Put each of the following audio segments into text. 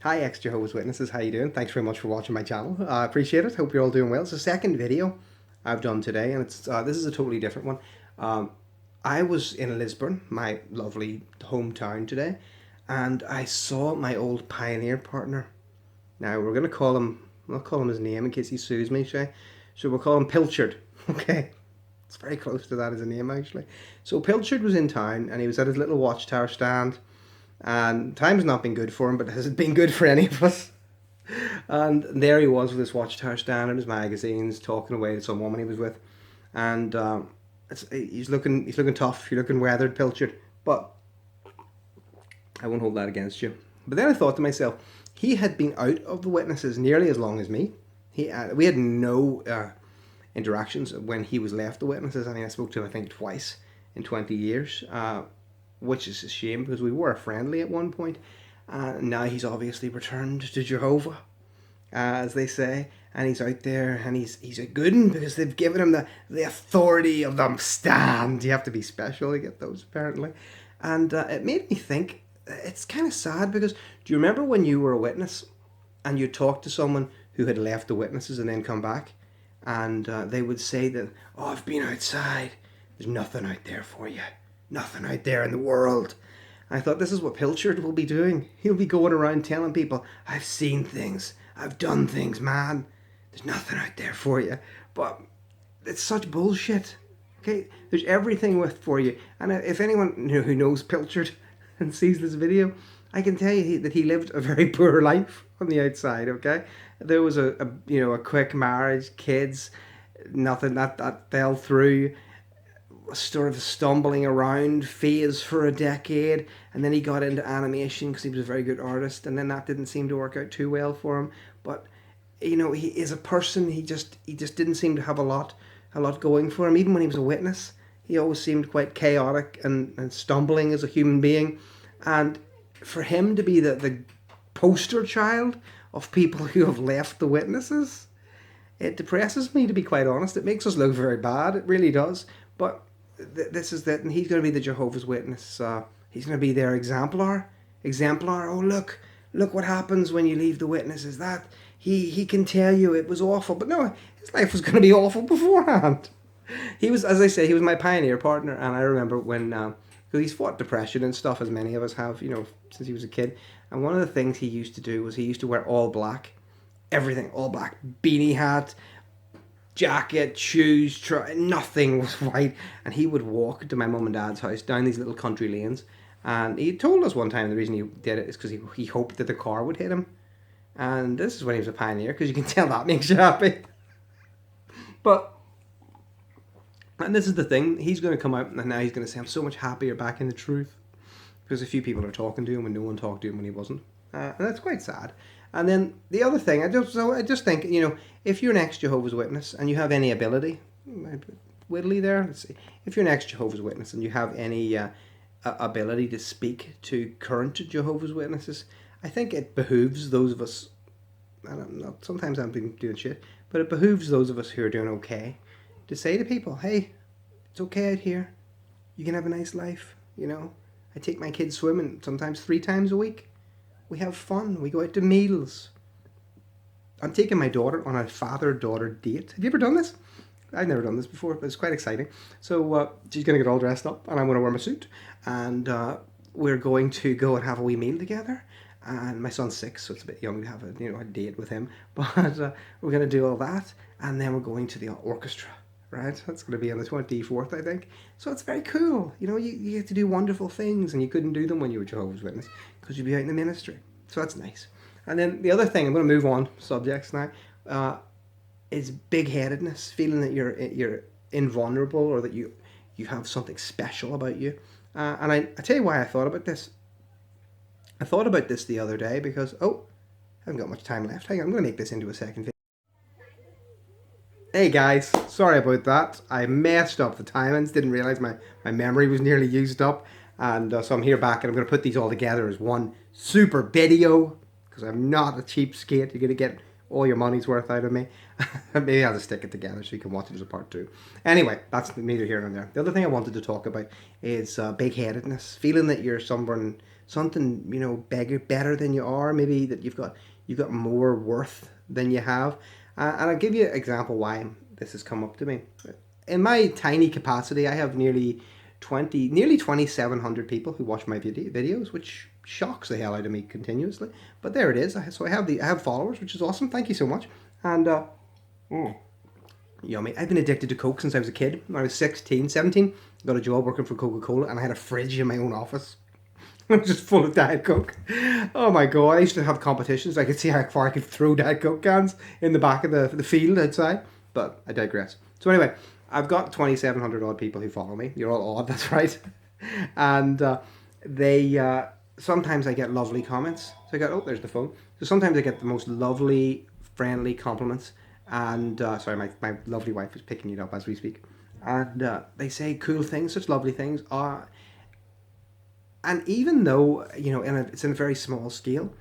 Hi, ex-Jehovah's Witnesses. How you doing? Thanks very much for watching my channel. I appreciate it. Hope you're all doing well. It's the second video I've done today, and this is a totally different one. I was in Lisburn, my lovely hometown today, and I saw my old pioneer partner. Now we're gonna call him. I'll call him his name in case he sues me, Shay. So we'll call him Pilchard. Okay, it's very close to that as a name actually. So Pilchard was in town, and he was at his little watchtower stand. And time's not been good for him, but has it been good for any of us? And there he was with his watchtower stand and his magazines, talking away to some woman he was with, and he's looking tough. You're looking weathered, Pilchard, but I won't hold that against you. But then I thought to myself, he had been out of the witnesses nearly as long as me. We had no interactions when he was left the witnesses. I mean, I spoke to him I think twice in 20 years. Which is a shame because we were friendly at one point. Now he's obviously returned to Jehovah, as they say, and he's out there and he's a good one because they've given him the authority of the stand. You have to be special to get those apparently, and it made me think. It's kind of sad because do you remember when you were a witness and you talked to someone who had left the witnesses and then come back, and they would say that, "Oh, I've been outside. There's nothing out there for you." Nothing out there in the world. I thought this is what Pilchard will be doing. He'll be going around telling people, I've seen things, I've done things, man. There's nothing out there for you. But it's such bullshit. Okay, there's everything for you. And if anyone who knows Pilchard and sees this video, I can tell you that he lived a very poor life on the outside. Okay, there was a quick marriage, kids, nothing that fell through. Sort of stumbling around phase for a decade, and then he got into animation because he was a very good artist, and then that didn't seem to work out too well for him. But he is a person. He just didn't seem to have a lot going for him. Even when he was a witness, he always seemed quite chaotic and stumbling as a human being. And for him to be the poster child of people who have left the witnesses, it depresses me, to be quite honest. It makes us look very bad. It really does. But this is that, and he's going to be the Jehovah's Witness. He's going to be their exemplar. Oh, look what happens when you leave the witnesses. That he can tell you it was awful, but no, his life was going to be awful beforehand. He was, as I say, he was my pioneer partner, and I remember when because he's fought depression and stuff, as many of us have, since he was a kid. And one of the things he used to do was he used to wear all black, everything all black, beanie hat, jacket, shoes, nothing was white, and he would walk to my mum and dad's house down these little country lanes, and he told us one time the reason he did it is because he hoped that the car would hit him, and this is when he was a pioneer, because you can tell that makes you happy. But, and this is the thing, he's going to come out and now he's going to say, I'm so much happier back in the truth, because a few people are talking to him when no one talked to him when he wasn't, and that's quite sad. And then the other thing, I just think, if you're an ex-Jehovah's Witness and you have any ability, widdly there, let's see, if you're an ex-Jehovah's Witness and you have any ability to speak to current Jehovah's Witnesses, I think it behooves those of us, sometimes I'm doing shit, but it behooves those of us who are doing okay to say to people, hey, it's okay out here, you can have a nice life, I take my kids swimming sometimes 3 times a week. We have fun. We go out to meals. I'm taking my daughter on a father-daughter date. Have you ever done this? I've never done this before, but it's quite exciting. So she's going to get all dressed up, and I'm going to wear my suit. And we're going to go and have a wee meal together. And my son's 6, so it's a bit young to have a date with him. But we're going to do all that, and then we're going to the orchestra. Right, that's going to be on the 24th, I think. So it's very cool. You get to do wonderful things, and you couldn't do them when you were Jehovah's Witness because you'd be out in the ministry. So that's nice. And then the other thing, I'm going to move on subjects now, is big-headedness, feeling that you're invulnerable or that you have something special about you. And I tell you why I thought about this. I thought about this the other day because, I haven't got much time left. Hang on, I'm going to make this into a second video. Hey guys, sorry about that. I messed up the timings, didn't realise my memory was nearly used up. And so I'm here back and I'm going to put these all together as one super video. Because I'm not a cheapskate. You're going to get all your money's worth out of me. Maybe I'll just stick it together so you can watch it as a part 2. Anyway, that's neither here nor there. The other thing I wanted to talk about is big-headedness. Feeling that you're something, you know, bigger, better than you are. Maybe that you've got more worth than you have. And I'll give you an example why this has come up to me. In my tiny capacity, I have nearly 2,700 people who watch my videos, which shocks the hell out of me continuously. But there it is. So I have followers, which is awesome. Thank you so much. And yummy. I've been addicted to Coke since I was a kid. When I was 16, 17, got a job working for Coca-Cola, and I had a fridge in my own office. It was just full of Diet Coke. Oh my god, I used to have competitions. I could see how far I could throw Diet Coke cans in the back of the field outside. But I digress. So anyway, I've got 2,700 odd people who follow me. You're all odd, that's right. And they sometimes I get lovely comments. So I go, oh, there's the phone. So sometimes I get the most lovely, friendly compliments. And sorry, my lovely wife is picking it up as we speak. And they say cool things, such lovely things. And even though, you know, it's in a very small scale,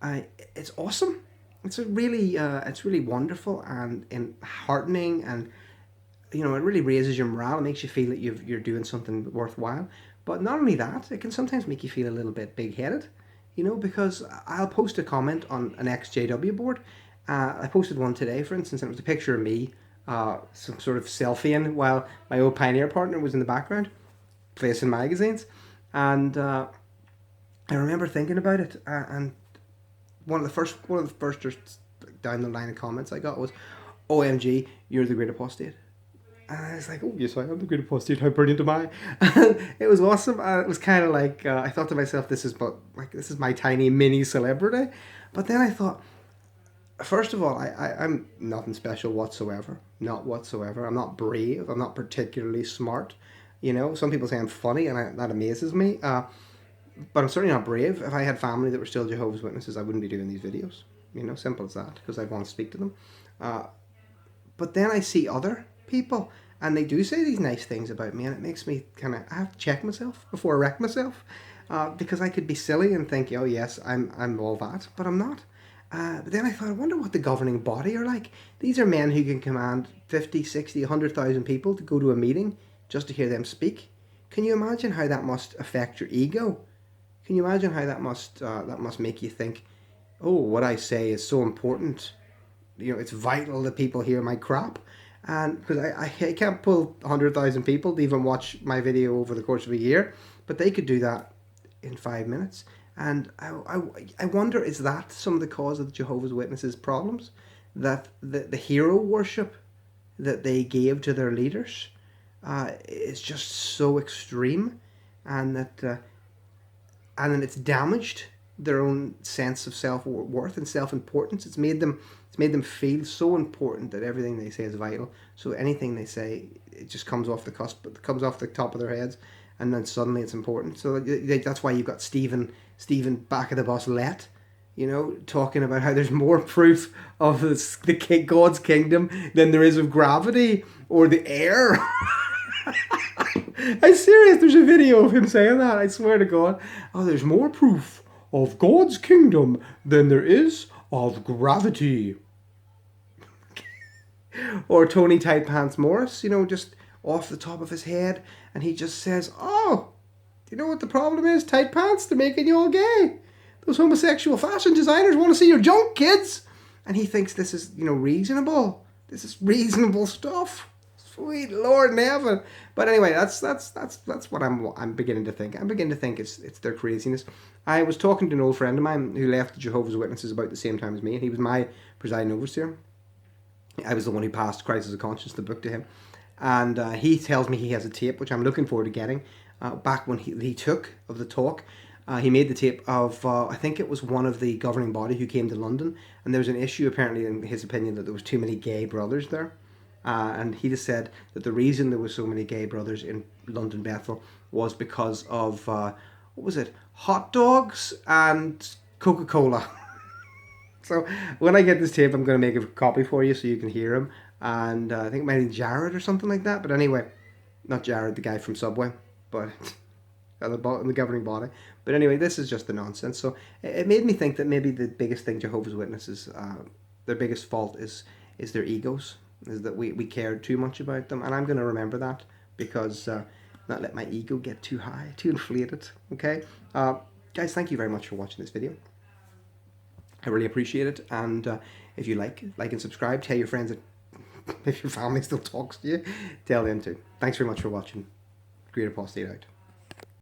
it's awesome. It's it's really wonderful and heartening, and you know, it really raises your morale. It makes you feel that you're doing something worthwhile. But not only that, it can sometimes make you feel a little bit big-headed, you know, because I'll post a comment on an XJW board. I posted one today, for instance, and it was a picture of me, some sort of selfieing while my old Pioneer partner was in the background, placing magazines. And I remember thinking about it, and one of the first just down the line of comments I got was, "OMG, you're the great apostate." And I was like, "Oh yes, I am the great apostate. How brilliant am I?" It was awesome. It was kind of like I thought to myself, "This is my tiny mini celebrity." But then I thought, first of all, I'm nothing special whatsoever. Not whatsoever. I'm not brave. I'm not particularly smart. You know, some people say I'm funny, and that amazes me. But I'm certainly not brave. If I had family that were still Jehovah's Witnesses, I wouldn't be doing these videos. You know, simple as that, because I'd want to speak to them. But then I see other people, and they do say these nice things about me, and it makes me I have to check myself before I wreck myself, because I could be silly and think, oh yes, I'm all that, but I'm not. But then I thought, I wonder what the governing body are like. These are men who can command 50, 60, 100,000 people to go to a meeting just to hear them speak. Can you imagine how that must affect your ego? Can you imagine how that must make you think, oh, what I say is so important. You know, it's vital that people hear my crap. And because I can't pull 100,000 people to even watch my video over the course of a year, but they could do that in 5 minutes. And I wonder, is that some of the cause of the Jehovah's Witnesses' problems? That the hero worship that they gave to their leaders is just so extreme, and that and then it's damaged their own sense of self-worth and self-importance. It's made them feel so important that everything they say is vital. So anything they say, it just comes off the cusp, it comes off the top of their heads, and then suddenly it's important. So that's why you've got Stephen back of the bus let, you know, talking about how there's more proof of God's kingdom than there is of gravity or the air. I'm serious, there's a video of him saying that, I swear to God. Oh, there's more proof of God's kingdom than there is of gravity. Or Tony Tight Pants Morris, you know, just off the top of his head, and he just says, oh, do you know what the problem is? Tight pants, they're making you all gay. Those homosexual fashion designers want to see your junk, kids. And he thinks this is, you know, reasonable. This is reasonable stuff. Sweet Lord in heaven. But anyway, that's what I'm beginning to think. I'm beginning to think it's their craziness. I was talking to an old friend of mine who left the Jehovah's Witnesses about the same time as me, and he was my presiding overseer. I was the one who passed Crisis of Conscience, the book, to him. And he tells me he has a tape, which I'm looking forward to getting, back when he took of the talk. He made the tape of, I think it was one of the governing body who came to London, and there was an issue apparently in his opinion that there was too many gay brothers there. And he just said that the reason there was so many gay brothers in London Bethel was because of, what was it, hot dogs and Coca-Cola. So when I get this tape, I'm going to make a copy for you so you can hear him. And I think it might be Jared or something like that. But anyway, not Jared, the guy from Subway, but the governing body. But anyway, this is just the nonsense. So it made me think that maybe the biggest thing Jehovah's Witnesses, their biggest fault is their egos. Is that we cared too much about them. And I'm going to remember that, because not let my ego get too high, too inflated. Okay? guys, thank you very much for watching this video. I really appreciate it. And if you like and subscribe, tell your friends that if your family still talks to you, tell them too. Thanks very much for watching. Great Apostate out.